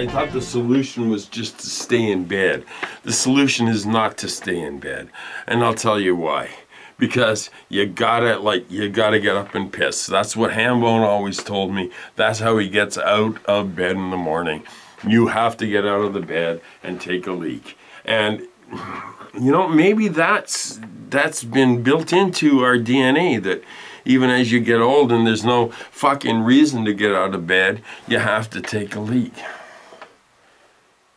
I thought the solution was just to stay in bed. The solution is not to stay in bed. And I'll tell you why. Because you gotta get up and piss. That's what Hambone always told me. That's how he gets out of bed in the morning. You have to get out of the bed and take a leak. And you know, maybe that's been built into our DNA, that even as you get old and there's no fucking reason to get out of bed, you have to take a leak.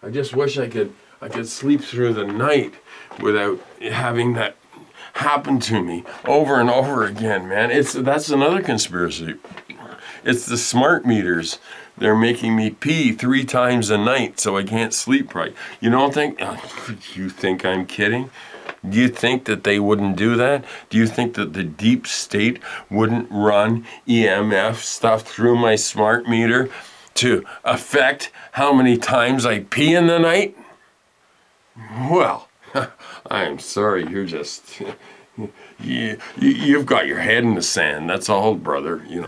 I just wish I could sleep through the night without having that happen to me over and over again, man. That's another conspiracy. It's the smart meters. They're making me pee 3 times a night so I can't sleep right. You don't think, you think I'm kidding? Do you think that they wouldn't do that? Do you think that the deep state wouldn't run EMF stuff through my smart meter to affect how many times I pee in the night? Well, I'm sorry, you're just, you've got your head in the sand, that's all, brother, you know.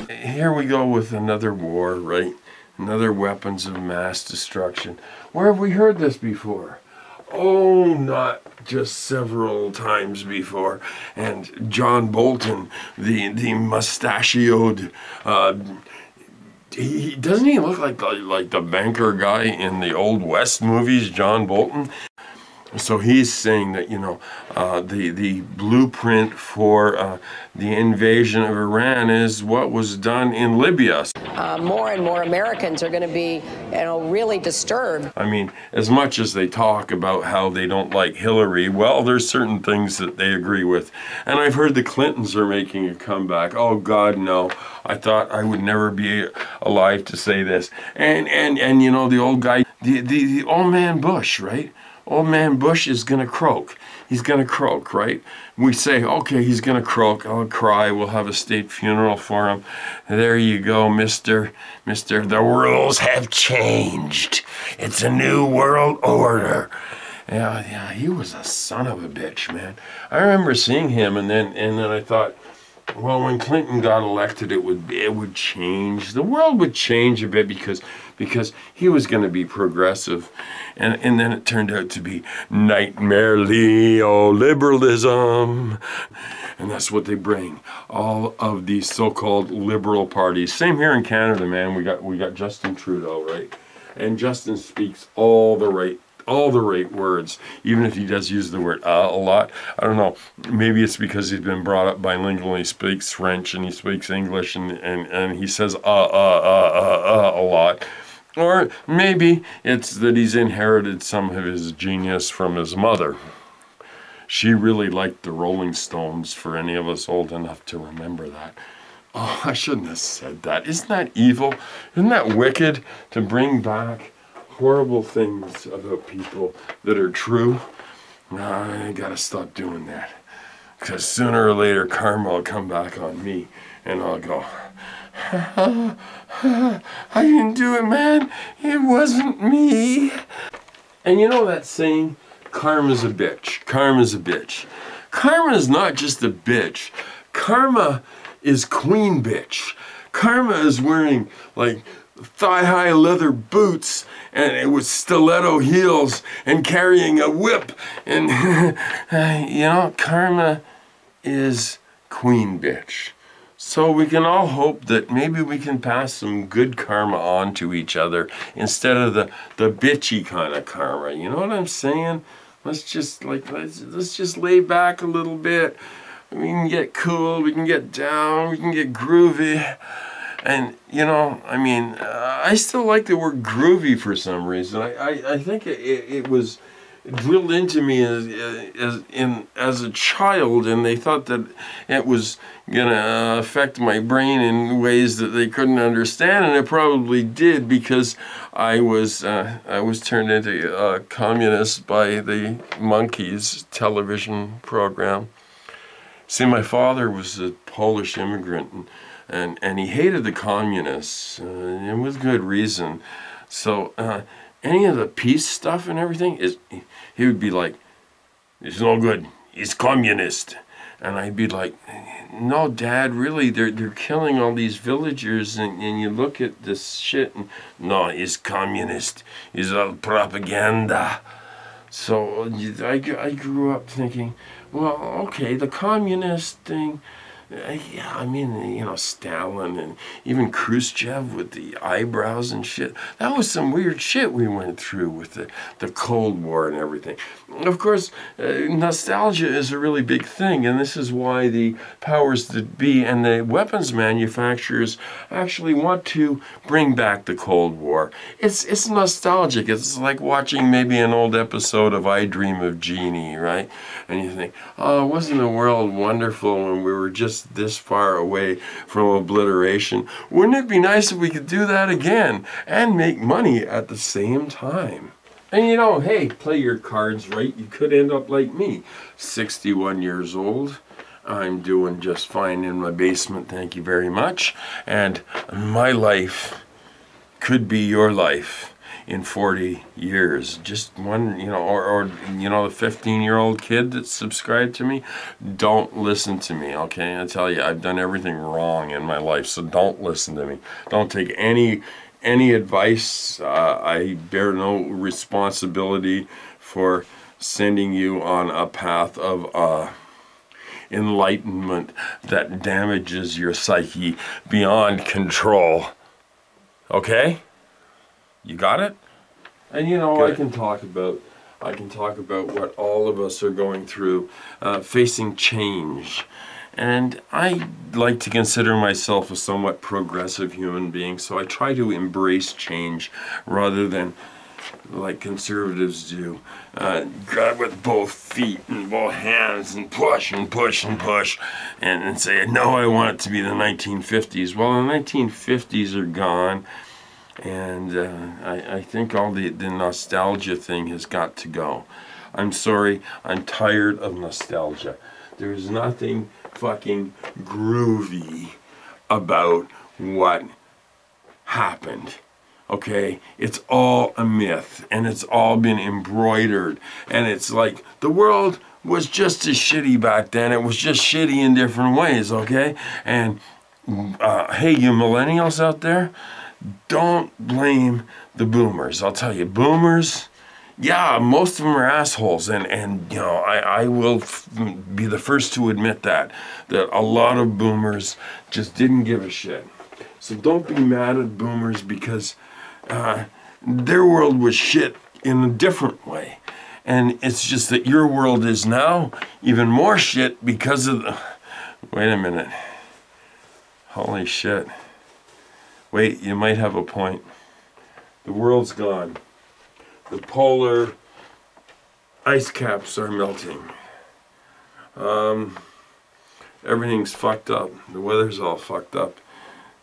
Here we go with another war, right? Another weapons of mass destruction. Where have we heard this before? Oh, not just several times before. And John Bolton, the mustachioed, doesn't he look like the banker guy in the Old West movies, John Bolton? So he's saying that, you know, the blueprint for the invasion of Iran is what was done in Libya. More and more Americans are going to be, you know, really disturbed. I mean, as much as they talk about how they don't like Hillary, well, there's certain things that they agree with. And I've heard the Clintons are making a comeback. Oh, God, no. I thought I would never be alive to say this. And you know, the old guy, the old man Bush, right? Old man Bush is gonna croak. He's gonna croak, right? We say, okay, he's gonna croak. I'll cry. We'll have a state funeral for him. There you go, Mister. The rules have changed. It's a new world order. Yeah, he was a son of a bitch, man. I remember seeing him, and then I thought, well, when Clinton got elected, it would change. The world would change a bit because he was going to be progressive, and then it turned out to be nightmare neoliberalism, and that's what they bring. All of these so-called liberal parties. Same here in Canada, man. We got Justin Trudeau, right? And Justin speaks all the right words, even if he does use the word a lot. I don't know, maybe it's because he's been brought up bilingual, he speaks French and he speaks English, and he says a lot. Or maybe it's that he's inherited some of his genius from his mother. She really liked the Rolling Stones, for any of us old enough to remember that. Oh, I shouldn't have said that. Isn't that evil? Isn't that wicked to bring back horrible things about people that are true? No, I gotta stop doing that. Because sooner or later, karma will come back on me, and I'll go, I didn't do it, man. It wasn't me. And you know that saying, karma's a bitch. Karma's a bitch. Karma is not just a bitch. Karma is queen bitch. Karma is wearing, like, thigh-high leather boots and with stiletto heels and carrying a whip, and you know, karma is queen bitch. So we can all hope that maybe we can pass some good karma on to each other instead of the bitchy kind of karma. You know what I'm saying? Let's just lay back a little bit. We can get cool, we can get down, we can get groovy. And, you know, I mean, I still like the word groovy for some reason. I think it was drilled into me as a child, and they thought that it was going to affect my brain in ways that they couldn't understand, and it probably did, because I was turned into a communist by the Monkees television program. See, my father was a Polish immigrant, and and he hated the communists, and with good reason. So any of the peace stuff and everything, he would be like, it's no good, he's communist. And I'd be like, no, Dad, really, they're killing all these villagers, and you look at this shit, and no, he's communist, he's all propaganda. So I grew up thinking, well, okay, the communist thing, yeah, I mean, Stalin and even Khrushchev with the eyebrows and shit. That was some weird shit we went through with the Cold War and everything. Of course, nostalgia is a really big thing, and this is why the powers that be and the weapons manufacturers actually want to bring back the Cold War. It's nostalgic. It's like watching maybe an old episode of I Dream of Jeannie, right? And you think, oh, wasn't the world wonderful when we were just this far away from obliteration? Wouldn't it be nice if we could do that again and make money at the same time? And hey, play your cards right. You could end up like me, 61 years old. I'm doing just fine in my basement, thank you very much. And my life could be your life in 40 years. Just one, or the 15-year-old kid that subscribed to me, don't listen to me, okay? I tell you, I've done everything wrong in my life, so don't listen to me. Don't take any advice. I bear no responsibility for sending you on a path of enlightenment that damages your psyche beyond control. Okay? You got it? And I can talk about what all of us are going through, facing change. And I like to consider myself a somewhat progressive human being, so I try to embrace change rather than like conservatives do. Grab with both feet and both hands and push and push and push and say, no, I want it to be the 1950s. Well, the 1950s are gone. And I think all the nostalgia thing has got to go. I'm sorry, I'm tired of nostalgia. There's nothing fucking groovy about what happened. Okay? It's all a myth, and it's all been embroidered. And it's like, the world was just as shitty back then. It was just shitty in different ways, okay? And hey, you millennials out there, don't blame the boomers. I'll tell you, boomers, yeah, most of them are assholes, and I will be the first to admit that a lot of boomers just didn't give a shit. So don't be mad at boomers because their world was shit in a different way, and it's just that your world is now even more shit because of the... Wait a minute. Holy shit. Wait, you might have a point. The world's gone. The polar ice caps are melting. Everything's fucked up. The weather's all fucked up.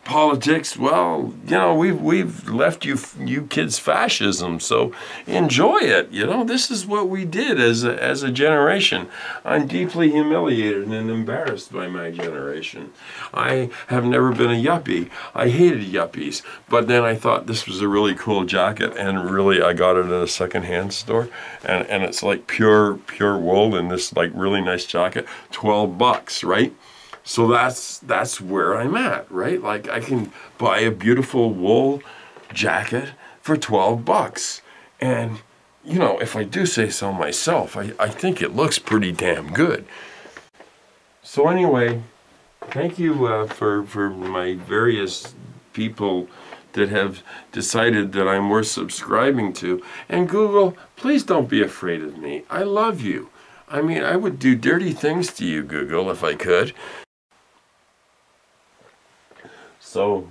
Politics, well, we've left you kids fascism, so enjoy it. This is what we did as a generation. I'm deeply humiliated and embarrassed by my generation. I have never been a yuppie. I hated yuppies, but then I thought this was a really cool jacket, and really I got it at a secondhand store, and it's like pure wool in this like really nice jacket, $12, right? So that's where I'm at, right? Like I can buy a beautiful wool jacket for $12. And, if I do say so myself, I think it looks pretty damn good. So anyway, thank you for my various people that have decided that I'm worth subscribing to. And Google, please don't be afraid of me. I love you. I mean, I would do dirty things to you, Google, if I could. So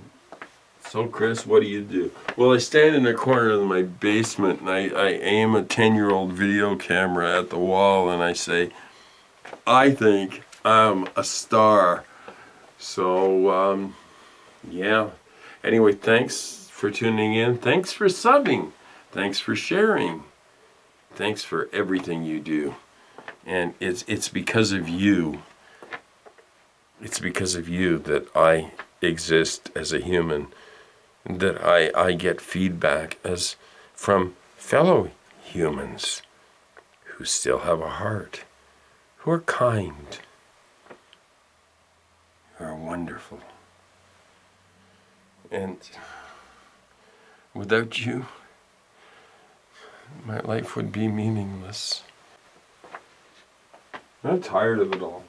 Chris, what do you do? Well, I stand in the corner of my basement and I aim a 10-year-old video camera at the wall and I say, I think I'm a star. So, yeah. Anyway, thanks for tuning in. Thanks for subbing. Thanks for sharing. Thanks for everything you do. And it's because of you. It's because of you that I exist as a human, that I get feedback as from fellow humans who still have a heart, who are kind, who are wonderful. And without you, my life would be meaningless. I'm tired of it all.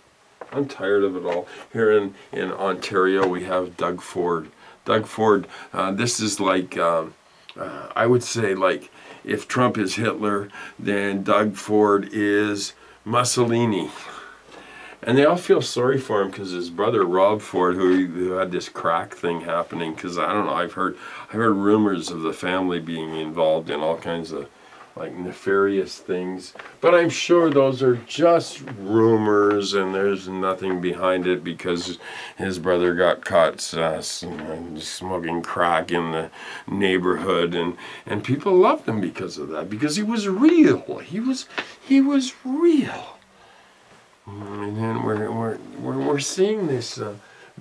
I'm tired of it all. Here in Ontario, we have Doug Ford. Doug Ford, this is like, I would say, like, if Trump is Hitler, then Doug Ford is Mussolini. And they all feel sorry for him because his brother Rob Ford, who had this crack thing happening, because I don't know, I've heard rumors of the family being involved in all kinds of like nefarious things, but I'm sure those are just rumors and there's nothing behind it, because his brother got caught smoking crack in the neighborhood, and people loved him because of that, because he was real. He was real. And then we're seeing this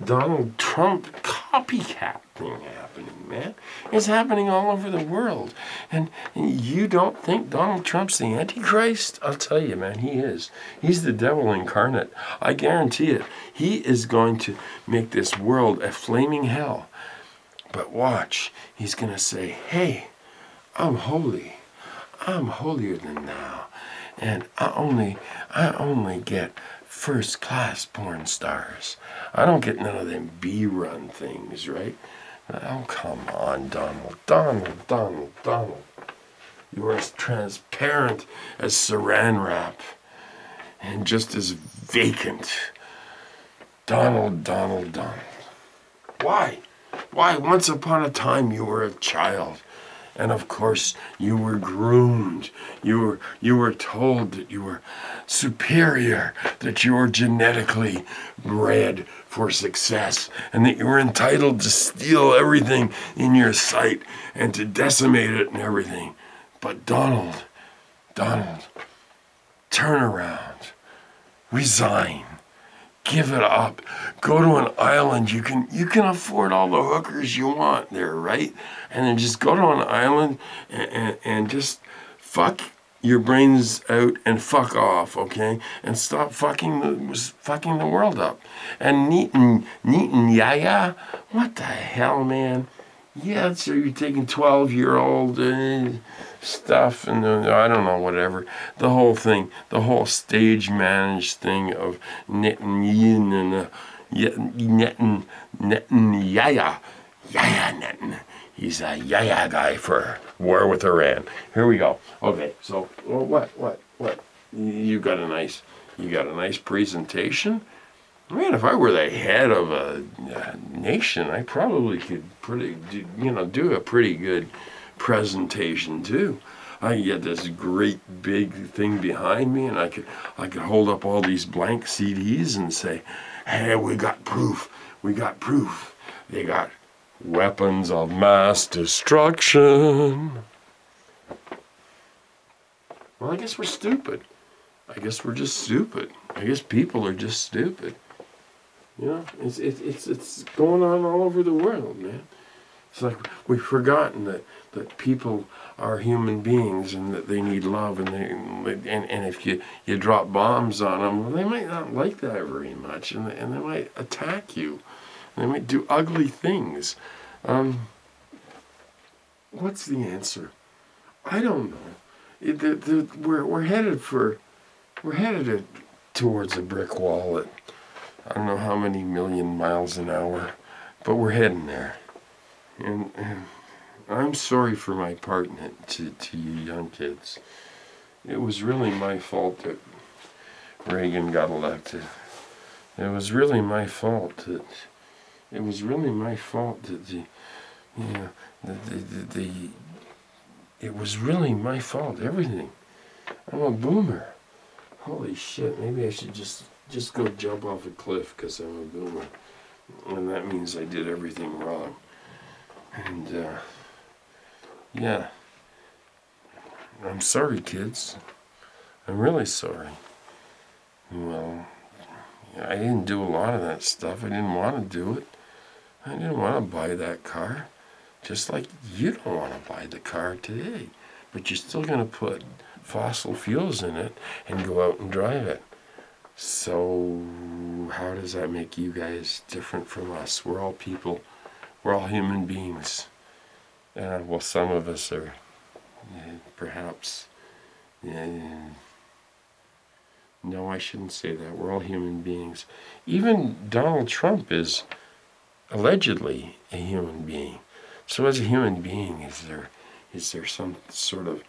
Donald Trump copycat thing happening, man. It's happening all over the world. And you don't think Donald Trump's the Antichrist? I'll tell you, man, he is. He's the devil incarnate. I guarantee it. He is going to make this world a flaming hell. But watch, he's going to say, hey, I'm holy. I'm holier than thou. And I only get first-class porn stars. I don't get none of them B-run things, right? Oh, come on, Donald. You are as transparent as saran wrap and just as vacant. Donald. Why? Once upon a time you were a child. And of course, you were groomed. You were told that you were superior, that you were genetically bred for success, and that you were entitled to steal everything in your sight and to decimate it and everything. But Donald, turn around, resign. Give it up. Go to an island. You can afford all the hookers you want there, right? And then just go to an island and just fuck your brains out and fuck off, okay? And stop fucking the world up. And Neat, yeah. What the hell, man? Yeah, so you're taking 12-year-old stuff and I don't know, whatever. The whole thing, the whole stage managed thing of Netanyahu. He's a yaya guy for war with Iran. Here we go. Okay, so what? You got a nice presentation. Man, if I were the head of a nation, I probably could do a pretty good presentation too. I could get this great big thing behind me, and I could hold up all these blank CDs and say, "Hey, we got proof. They got weapons of mass destruction." Well, I guess we're stupid. I guess we're just stupid. I guess people are just stupid. You know, it's going on all over the world, man. It's like we've forgotten that people are human beings and that they need love, and if you drop bombs on them, well, they might not like that very much, and they might attack you. They might do ugly things. What's the answer? I don't know. We're headed towards a brick wall at I don't know how many million miles an hour, but we're heading there. And I'm sorry for my part in it to you young kids. It was really my fault that Reagan got elected. It was really my fault that it was really my fault, everything. I'm a boomer. Holy shit, maybe I should just go jump off a cliff because I'm a boomer. And that means I did everything wrong. And, yeah. I'm sorry, kids. I'm really sorry. Well, I didn't do a lot of that stuff. I didn't want to do it. I didn't want to buy that car. Just like you don't want to buy the car today. But you're still going to put fossil fuels in it and go out and drive it. So how does that make you guys different from us? We're all people. We're all human beings. Well, some of us are perhaps... no, I shouldn't say that. We're all human beings. Even Donald Trump is allegedly a human being. So as a human being, is there some sort of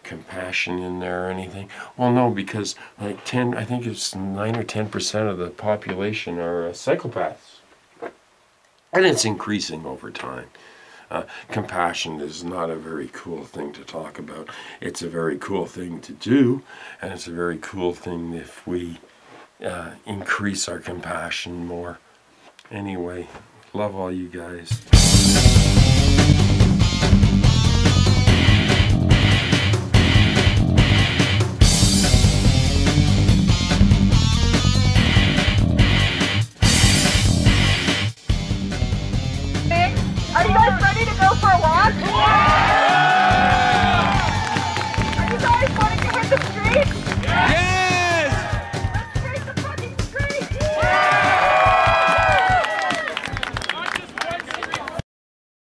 compassion in there or anything? Well, no, because like I think it's 9 or 10% of the population are psychopaths, and it's increasing over time. Compassion is not a very cool thing to talk about. It's a very cool thing to do, and it's a very cool thing if we increase our compassion more. Anyway, love all you guys.